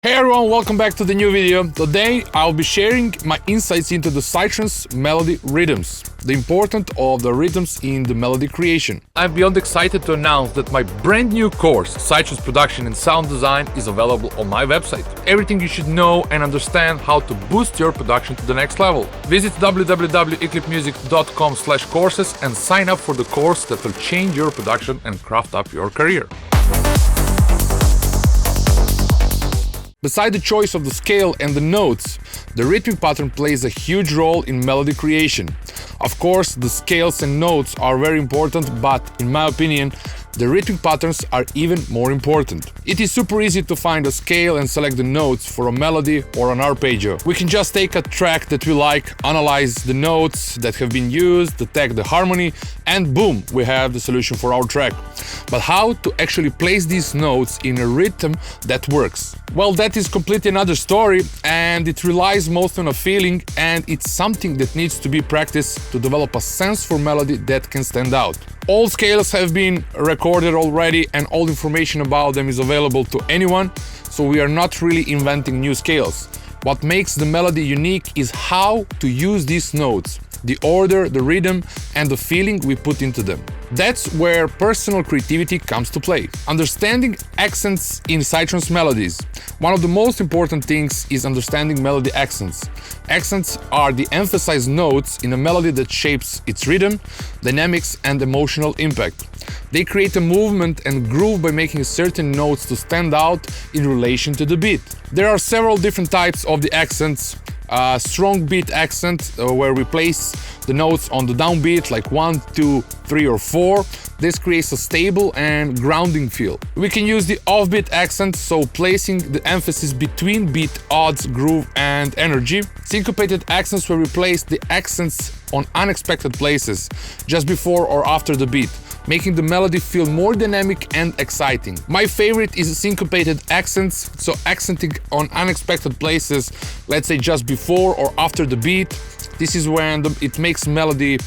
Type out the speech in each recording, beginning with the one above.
Hey everyone, welcome back to the new video. Today I'll be sharing my insights into the Psytrance melody rhythms, the importance of the rhythms in the melody creation. I'm beyond excited to announce that my brand new course, Psytrance Production and Sound Design, is available on my website. Everything you should know and understand how to boost your production to the next level. Visit www.eclipmusic.com/courses and sign up for the course that will change your production and craft up your career. Beside the choice of the scale and the notes, the rhythmic pattern plays a huge role in melody creation. Of course, the scales and notes are very important, but in my opinion, the rhythmic patterns are even more important. It is super easy to find a scale and select the notes for a melody or an arpeggio. We can just take a track that we like, analyze the notes that have been used, detect the harmony, and boom, we have the solution for our track. But how to actually place these notes in a rhythm that works? Well, that is completely another story, and it relies most on a feeling, and it's something that needs to be practiced to develop a sense for melody that can stand out. All scales have been recorded already and all information about them is available to anyone, so we are not really inventing new scales. What makes the melody unique is how to use these notes, the order, the rhythm, and the feeling we put into them. That's where personal creativity comes to play. Understanding accents in Psytrance melodies. One of the most important things is understanding melody accents. Accents are the emphasized notes in a melody that shapes its rhythm, dynamics, and emotional impact. They create a movement and groove by making certain notes to stand out in relation to the beat. There are several different types of the accents. Strong beat accent, where we place the notes on the downbeat like 1, 2, 3 or 4. This creates a stable and grounding feel. We can use the offbeat accent, so placing the emphasis between beat odds, groove and energy. Syncopated accents, where we place the accents on unexpected places, just before or after the beat, making the melody feel more dynamic and exciting. My favorite is syncopated accents, so accenting on unexpected places, let's say just before or after the beat. This is when it makes melody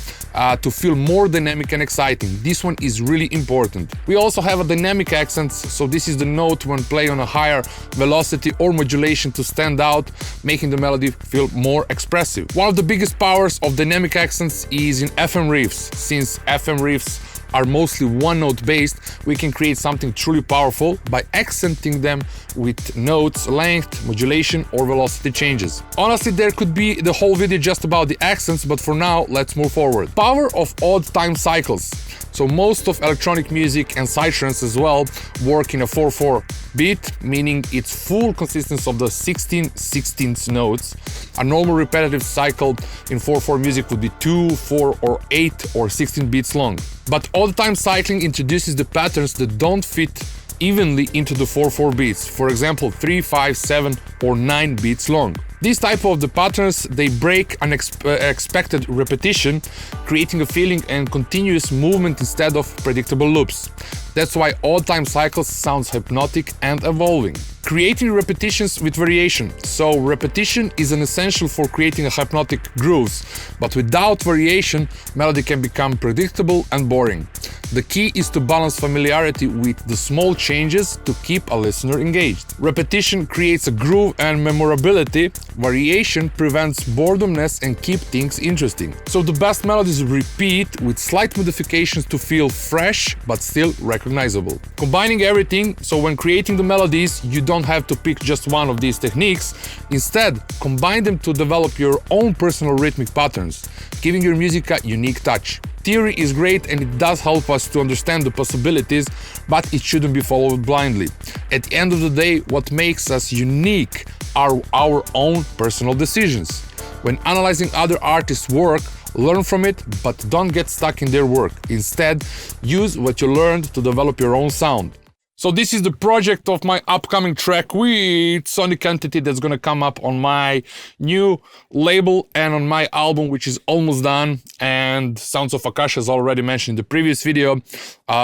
to feel more dynamic and exciting. This one is really important. We also have a dynamic accents, so this is the note when played on a higher velocity or modulation to stand out, making the melody feel more expressive. One of the biggest powers of dynamic accents is in FM riffs. Since FM riffs are mostly one-note based, we can create something truly powerful by accenting them with notes, length, modulation or velocity changes. Honestly, there could be the whole video just about the accents, but for now, let's move forward. Power of odd time cycles. So most of electronic music and psytrance as well work in a 4/4 beat, meaning its full consistency of the 16/16 notes. A normal repetitive cycle in 4/4 music would be 2, 4 or 8 or 16 beats long. But odd time cycling introduces the patterns that don't fit evenly into the 4/4 beats, for example 3, 5, 7 or 9 beats long. These type of the patterns, they break unexpected repetition, creating a feeling and continuous movement instead of predictable loops. That's why odd time cycles sounds hypnotic and evolving. Creating repetitions with variation. So repetition is an essential for creating a hypnotic grooves, but without variation, melody can become predictable and boring. The key is to balance familiarity with the small changes to keep a listener engaged. Repetition creates a groove and memorability. Variation prevents boredomness and keep things interesting. So the best melodies repeat with slight modifications to feel fresh but still recognizable. Combining everything, so when creating the melodies, you don't have to pick just one of these techniques. Instead, combine them to develop your own personal rhythmic patterns, giving your music a unique touch. Theory is great and it does help us to understand the possibilities, but it shouldn't be followed blindly. At the end of the day, what makes us unique are our own personal decisions. When analyzing other artists' work, learn from it, but don't get stuck in their work. Instead, use what you learned to develop your own sound. So this is the project of my upcoming track with Sonic Entity that's gonna come up on my new label and on my album, which is almost done. And Sounds of Akasha, as already mentioned in the previous video,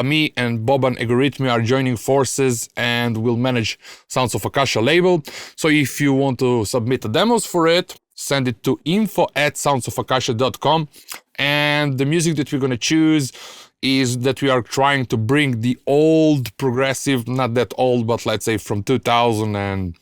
me and Boban Egorithmi are joining forces and will manage Sounds of Akasha label. So if you want to submit the demos for it, send it to info@soundsofakasha.com. And the music that we're gonna choose is that we are trying to bring the old progressive, not that old, but let's say from 2000 and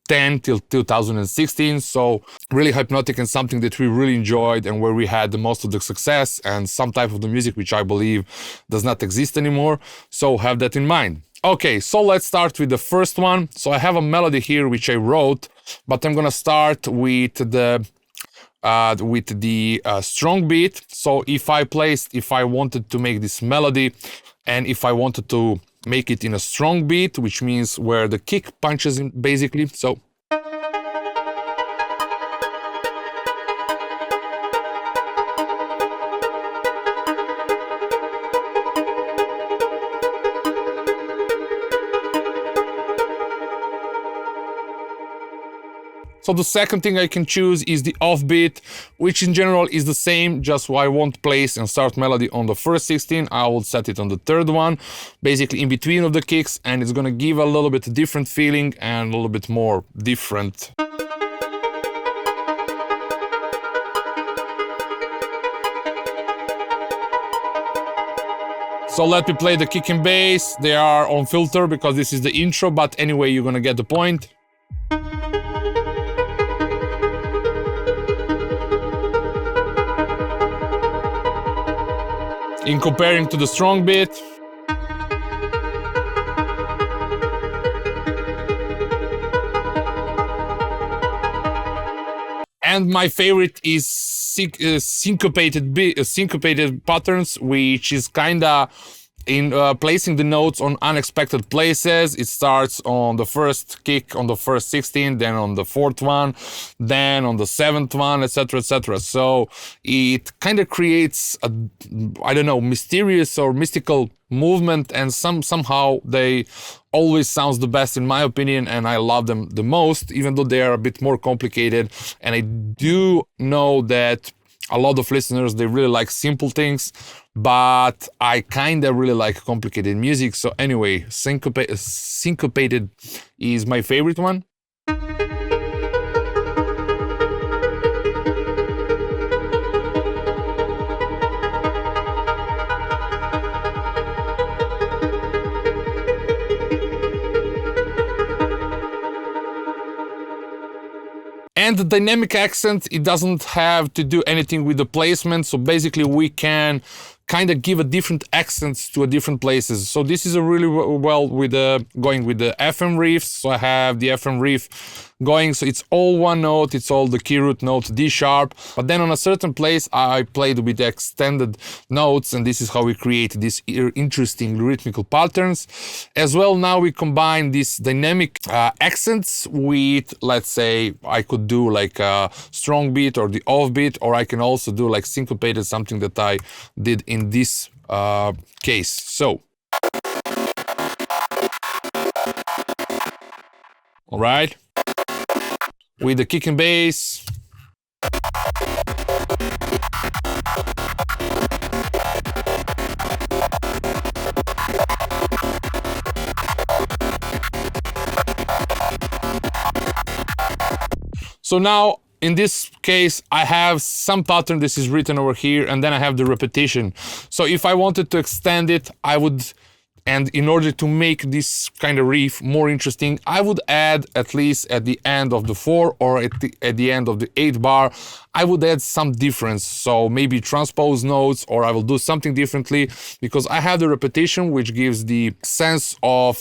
2010 till 2016. So really Hypnotic and something that we really enjoyed and where we had the most of the success and some type of the music which I believe does not exist anymore. So have that in mind. Okay, so let's start with the first one. So I have a melody here which I wrote, but I'm gonna start with the strong beat. So if I wanted to make this melody and if I wanted to make it in a strong beat, which means where the kick punches in basically. So So the second thing I can choose is the offbeat, which in general is the same, just I won't place and start melody on the first 16, I will set it on the third one, basically in between of the kicks, and it's gonna give a little bit different feeling and a little bit more different. So let me play the kick and bass. They are on filter because this is the intro, but anyway, you're gonna get the point. In comparing to the strong beat. And my favorite is syncopated patterns, which is kinda in placing the notes on unexpected places. It starts on the first kick on the first 16, then on the fourth one, then on the seventh one, etc., etc. So it kind of creates a, I don't know, mysterious or mystical movement, and somehow they always sounds the best in my opinion, and I love them the most, even though they are a bit more complicated. And I do know that a lot of listeners, they really like simple things, but I kind of really like complicated music. So anyway, syncopated is my favorite one. And the dynamic accent, it doesn't have to do anything with the placement. So basically we can kind of give a different accents to a different places. So this is a really well with going with the FM riffs. So I have the FM riff going, so it's all one note, it's all the key root note D sharp, but then on a certain place I played with the extended notes, and this is how we create these interesting rhythmical patterns. As well, now we combine these dynamic accents with, let's say, I could do like a strong beat or the off beat, or I can also do like syncopated, something that I did in this case. So, all right, with the kick and bass. So now, in this case, I have some pattern, this is written over here, and then I have the repetition. So if I wanted to extend it, I would, and in order to make this kind of riff more interesting, I would add, at least at the end of the 4 or at the end of the 8 bar, I would add some difference. So maybe transpose notes, or I will do something differently, because I have the repetition, which gives the sense of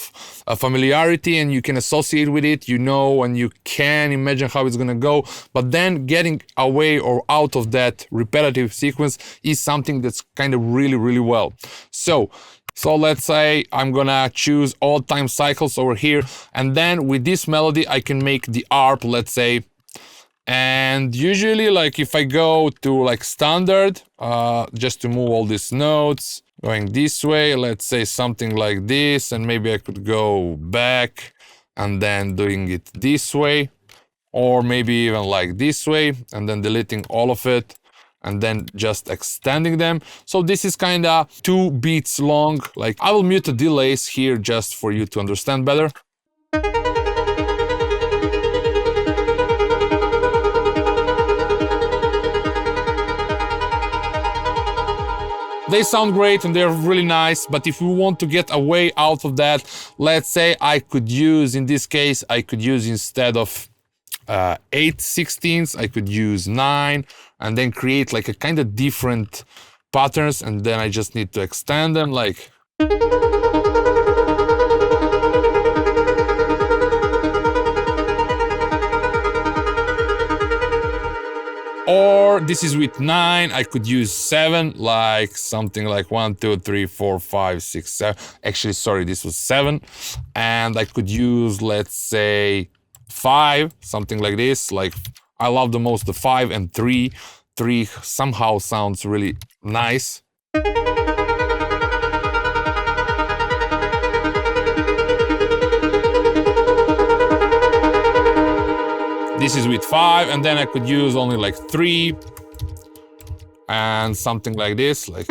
familiarity, and you can associate with it, you know, and you can imagine how it's gonna go. But then getting away or out of that repetitive sequence is something that's kind of really well. So let's say I'm gonna choose all time cycles over here, and then with this melody I can make the ARP, let's say. And usually, like if I go to like standard, just to move all these notes, going this way, let's say something like this, and maybe I could go back and then doing it this way, or maybe even like this way, and then deleting all of it, and then just extending them. So this is kind of 2 beats long. Like I will mute the delays here just for you to understand better. They sound great and they're really nice, but if we want to get away out of that, let's say I could use, in this case, I could use instead of 8/16, I could use 9, and then create like a kind of different patterns, and then I just need to extend them like. Or this is with 9, I could use 7, like something like 1, 2, 3, 4, 5, 6, 7. Actually, sorry, this was 7. And I could use, let's say, 5, something like this. Like, I love the most the 5 and 3. 3 somehow sounds really nice. This is with 5, and then I could use only like 3 and something like this, like.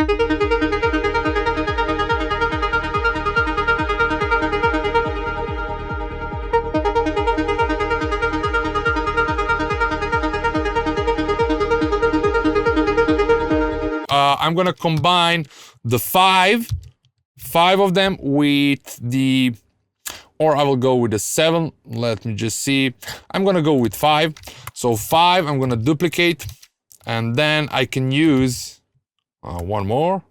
I'm gonna combine the 5 of them with the, or I will go with the 7. Let me just see. I'm gonna go with 5. So 5, I'm gonna duplicate, and then I can use one more.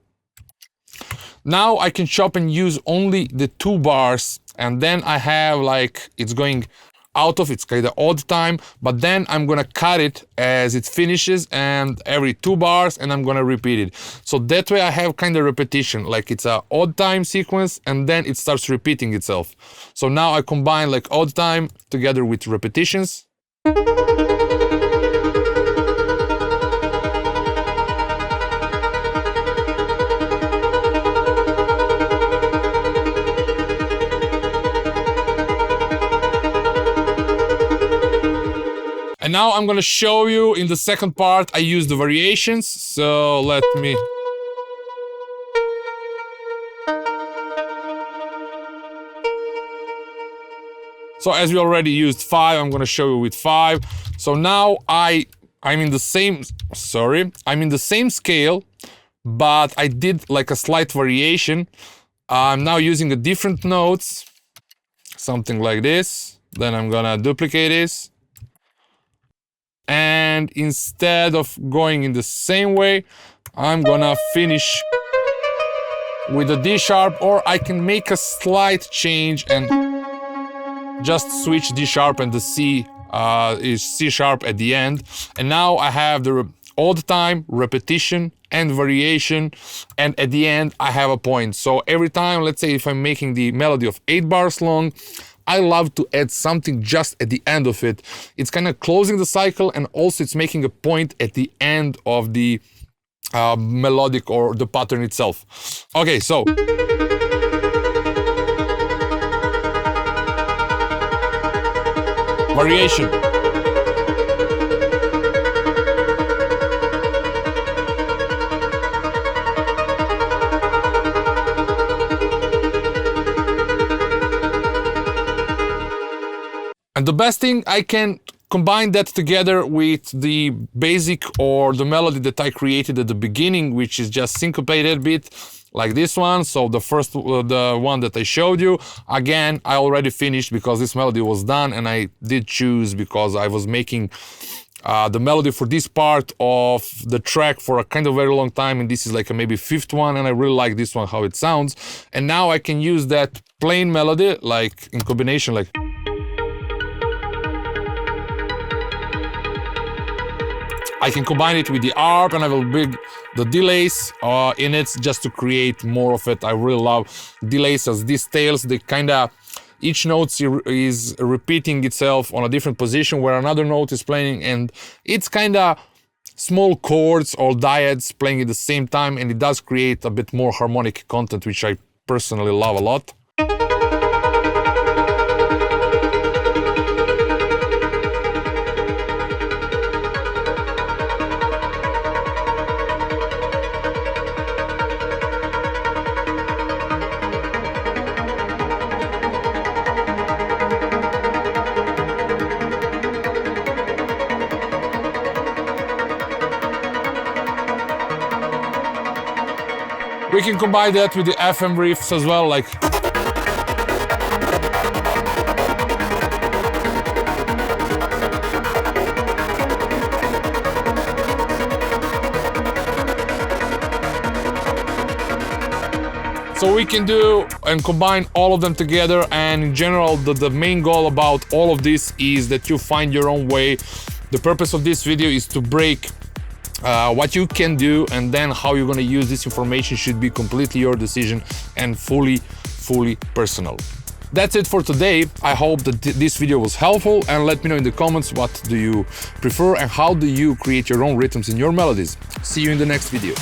Now I can chop and use only the 2 bars, and then I have like, it's going out of, it's kind of odd time, but then I'm gonna cut it as it finishes, and every 2 bars, and I'm gonna repeat it. So that way I have kind of repetition, like it's a odd time sequence, and then it starts repeating itself. So now I combine like odd time together with repetitions. And now I'm gonna show you in the second part, I use the variations, so let me. So as we already used 5, I'm gonna show you with 5. So now I'm in the same, I'm in the same scale, but I did like a slight variation. I'm now using a different notes, something like this. Then I'm gonna duplicate this. And instead of going in the same way, I'm gonna finish with a D sharp, or I can make a slight change and just switch D sharp, and the C is C sharp at the end. And now I have the odd time, repetition, and variation, and at the end I have a point. So every time, let's say if I'm making the melody of 8 bars long, I love to add something just at the end of it. It's kind of closing the cycle, and also it's making a point at the end of the melodic or the pattern itself. Okay, so. Variation. And the best thing, I can combine that together with the basic or the melody that I created at the beginning, which is just syncopated beat, like this one. So the first, the one that I showed you, again, I already finished because this melody was done, and I did choose because I was making the melody for this part of the track for a kind of very long time, and this is like a maybe 5th one, and I really like this one, how it sounds. And now I can use that plain melody, like in combination, like. I can combine it with the ARP, and I will bring the delays in it just to create more of it. I really love delays as these tails. They kind of, each note is repeating itself on a different position where another note is playing, and it's kind of small chords or dyads playing at the same time, and it does create a bit more harmonic content, which I personally love a lot. We can combine that with the FM riffs as well, like. So we can do and combine all of them together, and in general the main goal about all of this is that you find your own way. The purpose of this video is to break what you can do, and then how you're gonna use this information should be completely your decision and fully personal. That's it for today. I hope that this video was helpful, and let me know in the comments what do you prefer and how do you create your own rhythms in your melodies. See you in the next video.